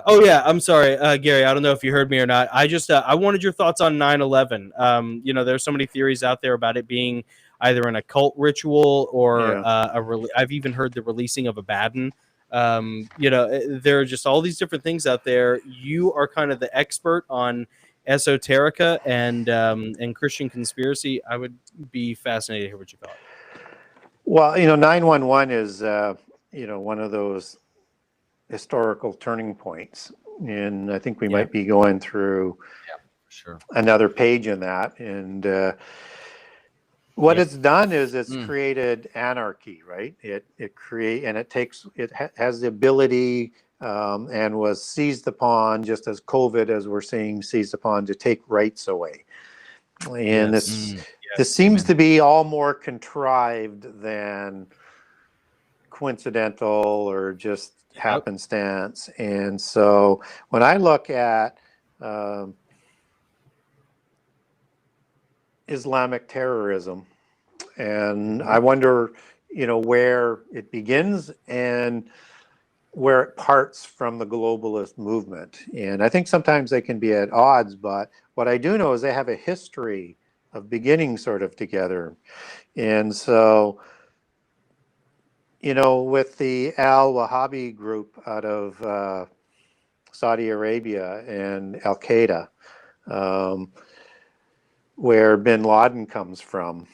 Oh yeah, I'm sorry, Gary. I don't know if you heard me or not. I just I wanted your thoughts on 9/11. There's so many theories out there about it being either an occult ritual or I've even heard the releasing of Abaddon. There are just all these different things out there. You are kind of the expert on esoterica and Christian conspiracy. I would be fascinated to hear what you thought. Well, 9/11 is one of those historical turning points, and I think we might be going through another page in that. And what it's done is it's created anarchy, right? It has the ability and was seized upon, just as COVID, as we're seeing, seized upon to take rights away. And this seems to be all more contrived than coincidental or just happenstance. And so when I look at Islamic terrorism, and I wonder, where it begins and where it parts from the globalist movement. And I think sometimes they can be at odds, but what I do know is they have a history of beginning sort of together. And so, with the al-Wahhabi group out of Saudi Arabia and Al-Qaeda, where bin Laden comes from,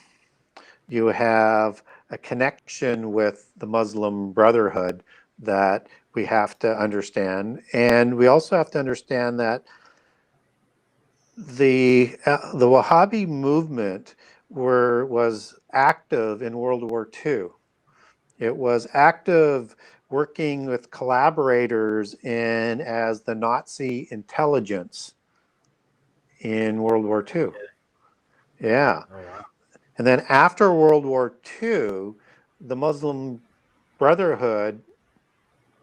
you have a connection with the Muslim Brotherhood that we have to understand. And we also have to understand that the Wahhabi movement was active in World War II. It was active working with collaborators as the Nazi intelligence in World War II. Yeah. Oh, wow. And then after World War II, the Muslim Brotherhood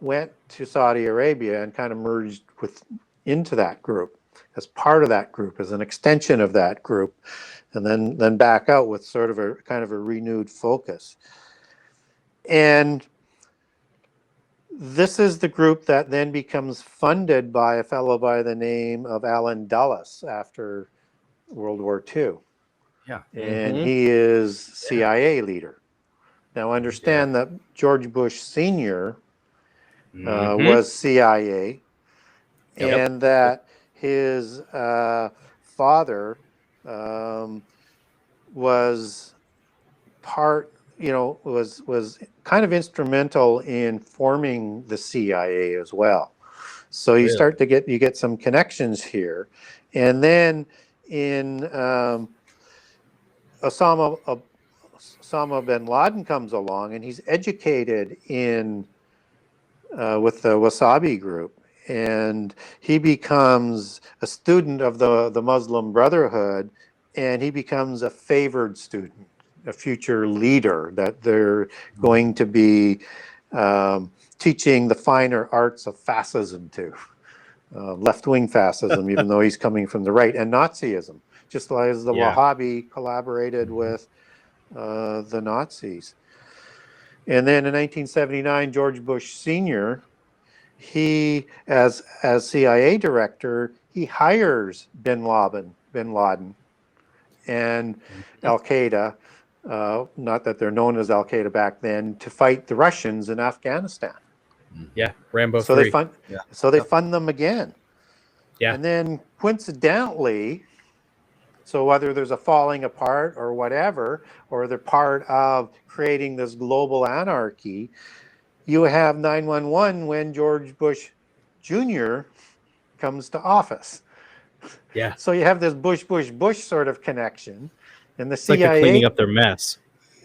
went to Saudi Arabia and kind of merged into that group, as part of that group, as an extension of that group, and then back out with sort of a kind of a renewed focus. And this is the group that then becomes funded by a fellow by the name of Alan Dulles after World War II. Yeah. And he is CIA leader. Now understand that George Bush Sr. Was CIA, and that his father was was kind of instrumental in forming the CIA as well. So you start to get some connections here. And then in Osama bin Laden comes along, and he's educated with the Wasabi group, and he becomes a student of the Muslim Brotherhood, and he becomes a favored student, a future leader that they're going to be teaching the finer arts of fascism to, left-wing fascism, even though he's coming from the right, and Nazism, just as the Wahhabi collaborated with the Nazis. And then in 1979, George Bush Sr., he, as CIA director, he hires bin Laden and Al-Qaeda, not that they're known as Al-Qaeda back then, to fight the Russians in Afghanistan. Yeah, Rambo. So they fund them again. Yeah. And then coincidentally, so whether there's a falling apart or whatever, or they're part of creating this global anarchy, you have 9/11 when George Bush Jr. comes to office. Yeah. So you have this Bush sort of connection, and the CIA like cleaning up their mess.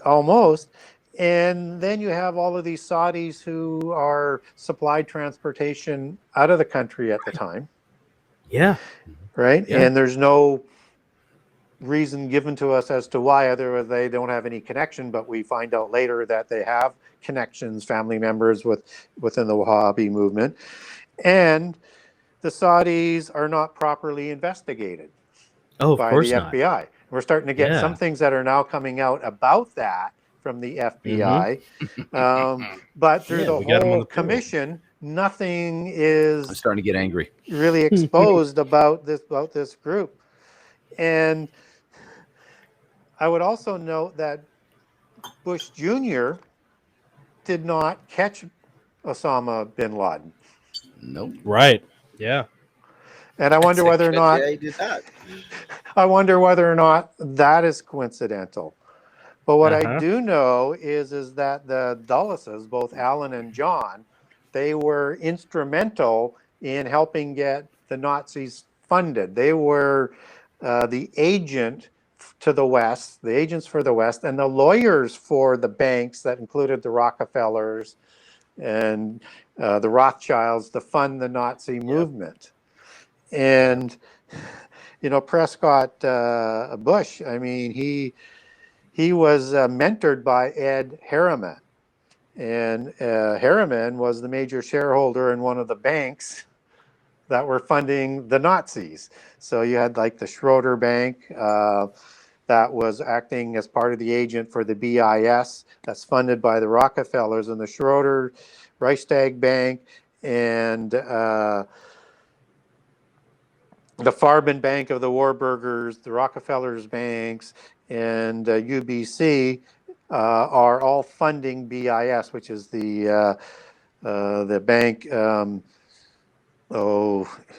Almost. And then you have all of these Saudis who are supplied transportation out of the country at the time. Yeah. Right? Yeah. And there's no reason given to us as to why, other they don't have any connection, but we find out later that they have connections, family members within the Wahhabi movement. And the Saudis are not properly investigated by the FBI. We're starting to get some things that are now coming out about that from the FBI. But through the whole commission, nothing I'm is starting to get angry. really exposed about this group. And I would also note that Bush Jr. did not catch Osama bin Laden. Nope. Right. Yeah. And I wonder whether or not Yeah, he did that. that is coincidental. But what I Uh-huh. do know is that the Dulleses, both Alan and John, they were instrumental in helping get the Nazis funded. They were the agent to the West, the agents for the West, and the lawyers for the banks that included the Rockefellers and the Rothschilds to fund the Nazi movement. And, Prescott Bush, I mean, he was mentored by Ed Harriman. And Harriman was the major shareholder in one of the banks that were funding the Nazis. So you had like the Schroeder Bank that was acting as part of the agent for the BIS that's funded by the Rockefellers, and the Schroeder Reichstag Bank and the Farben Bank of the Warburgers, the Rockefellers banks, and UBC are all funding BIS, which is the bank,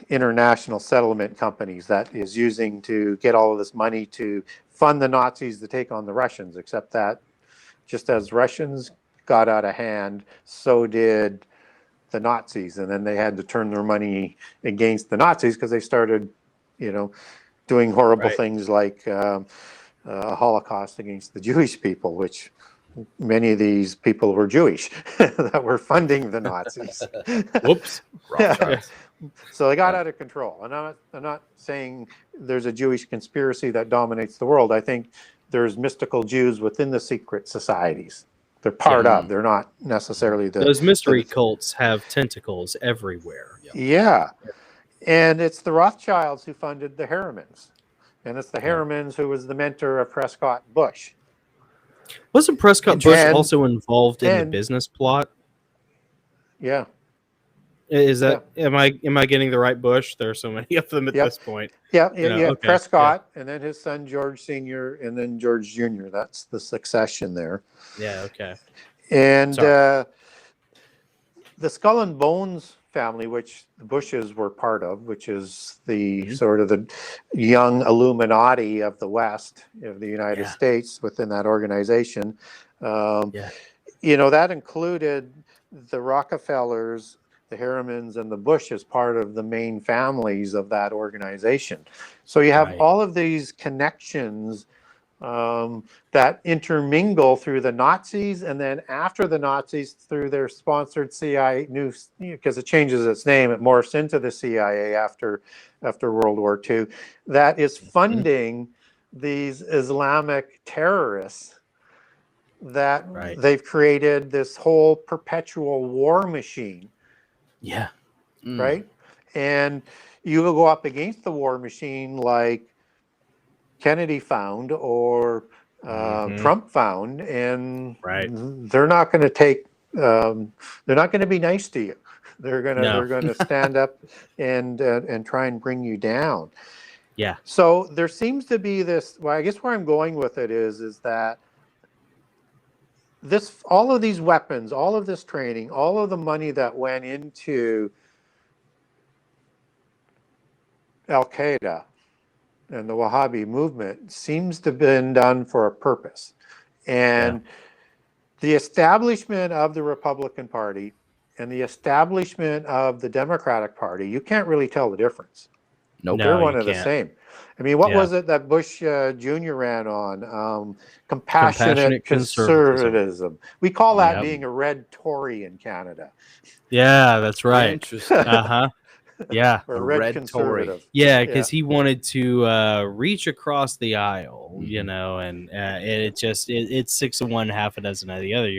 international settlement companies that is using to get all of this money to fund the Nazis to take on the Russians, except that just as Russians got out of hand, so did the Nazis. And then they had to turn their money against the Nazis because they started, doing horrible things like a Holocaust against the Jewish people, which many of these people were Jewish that were funding the Nazis. Whoops. Yeah. So they got out of control. And I'm not saying there's a Jewish conspiracy that dominates the world. I think there's mystical Jews within the secret societies. They're part of. They're not necessarily those mystery cults have tentacles everywhere. Yeah. And it's the Rothschilds who funded the Harrimans. And it's the Harrimans who was the mentor of Prescott Bush. Wasn't Prescott Bush also involved in the business plot? Yeah. Is that am I getting the right Bush? There are so many of them at this point. Yeah, Prescott, and then his son George Sr., and then George Jr. That's the succession there. Yeah, okay. And the Skull and Bones family, which the Bushes were part of, which is the sort of the young Illuminati of the West, of the United States within that organization. That included the Rockefellers, the Harrimans, and the Bush as part of the main families of that organization. So you have all of these connections that intermingle through the Nazis, and then after the Nazis through their sponsored CIA, because it changes its name, it morphs into the CIA after World War II, that is funding these Islamic terrorists that they've created this whole perpetual war machine. Yeah. Right? And you will go up against the war machine like Kennedy found or Trump found, and they're not going to take. They're not going to be nice to you. They're going to stand up and try and bring you down. Yeah. So there seems to be this. Well, I guess where I'm going with it is that all of these weapons, all of this training, all of the money that went into Al-Qaeda and the Wahhabi movement seems to have been done for a purpose. And the establishment of the Republican Party and the establishment of the Democratic Party, you can't really tell the difference. Nope. They're one of the same. I mean, what was it that Bush Jr. ran on? Compassionate conservatism. We call that being a red Tory in Canada. Yeah, that's right. Interesting. Yeah. Or a red conservative. Tory. Yeah, because he wanted to reach across the aisle, and it's 6 of one, half a dozen of the other.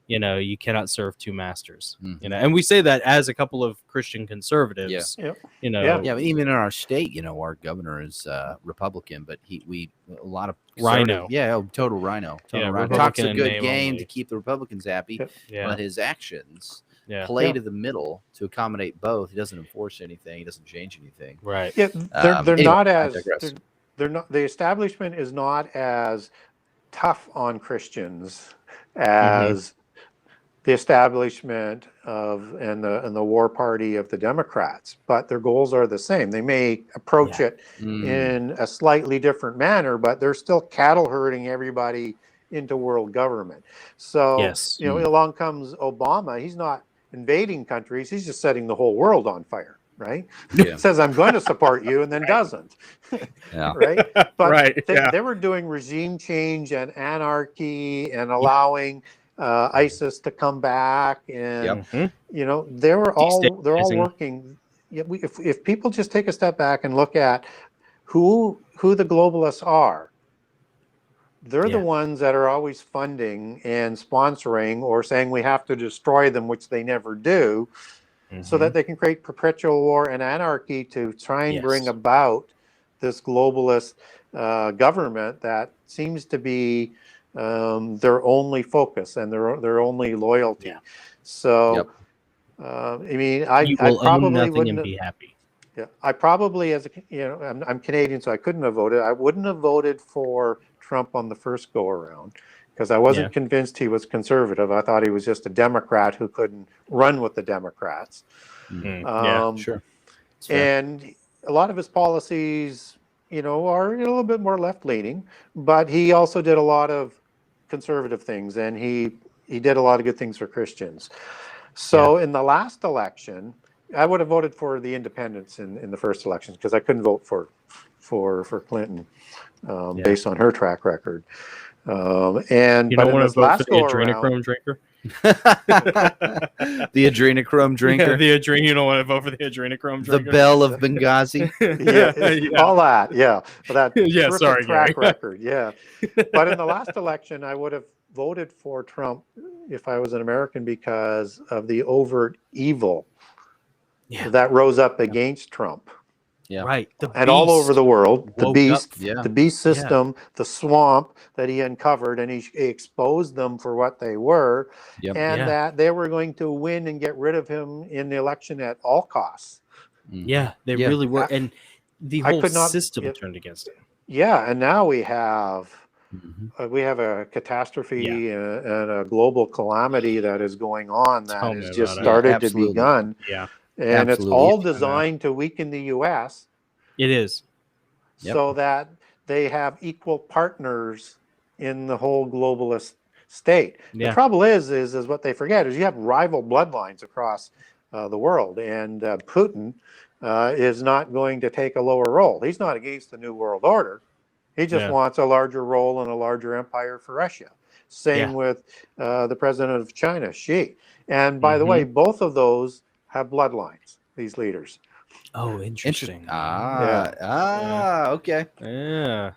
You cannot serve two masters. And we say that as a couple of Christian conservatives. Even in our state, our governor is Republican, but a lot of rhino. Total rhino. Rhino. Talks a good game to keep the Republicans happy, but his actions Yeah. play Yeah. to the middle to accommodate both. He doesn't enforce anything. He doesn't change anything. Right. Yeah, they're Anyway, not I as digress. they're not the establishment is not as tough on Christians as the establishment of and the war party of the Democrats, but their goals are the same. They may approach Yeah. it in a slightly different manner, but they're still cattle herding everybody into world government. So, Yes. you know, along comes Obama. He's not invading countries. He's just setting the whole world on fire, right? Yeah. Says, I'm going to support you, and then doesn't. Yeah. Right? But Right. they were doing regime change and anarchy and allowing ISIS to come back, and you know they're all Destabilizing. working. Yeah, if people just take a step back and look at who the globalists are, they're the ones that are always funding and sponsoring or saying we have to destroy them, which they never do, so that they can create perpetual war and anarchy to try and bring about this globalist government that seems to be their only focus and their only loyalty. Yeah. So, I mean, I You will probably own nothing wouldn't and be happy. Yeah, I probably, as a, you know, I'm Canadian, so I couldn't have voted. I wouldn't have voted for Trump on the first go around because I wasn't convinced he was conservative. I thought he was just a Democrat who couldn't run with the Democrats. Sure. And a lot of his policies, you know, are a little bit more left leaning, but he also did a lot of conservative things, and he did a lot of good things for Christians. So in the last election, I would have voted for the independents in the first election because I couldn't vote for Clinton based on her track record. And You but don't in want to this vote last for the go around, adrenochrome drinker? The adrenochrome drinker. Yeah, you don't want to vote for the adrenochrome The drinker? Belle of Benghazi. all that, that Yeah, terrific sorry, track Gary. record, But in the last election, I would have voted for Trump if I was an American because of the overt evil that rose up against Trump. Right. And all over the world, the beast, Yeah. the beast system, the swamp that he uncovered, and he exposed them for what they were, and that they were going to win and get rid of him in the election at all costs. Yeah, they really were, and the whole system turned against him. Yeah, and now we have a catastrophe and a global calamity that is going on that has just started to begun. Yeah. And it's all designed to weaken the U.S. It is. So that they have equal partners in the whole globalist state. The trouble is what they forget is you have rival bloodlines across the world, and Putin is not going to take a lower role. He's not against the New World Order. He just wants a larger role and a larger empire for Russia. Same with the president of China, Xi. And by the way, both of those have bloodlines, these leaders. Oh, interesting. Okay. Yeah.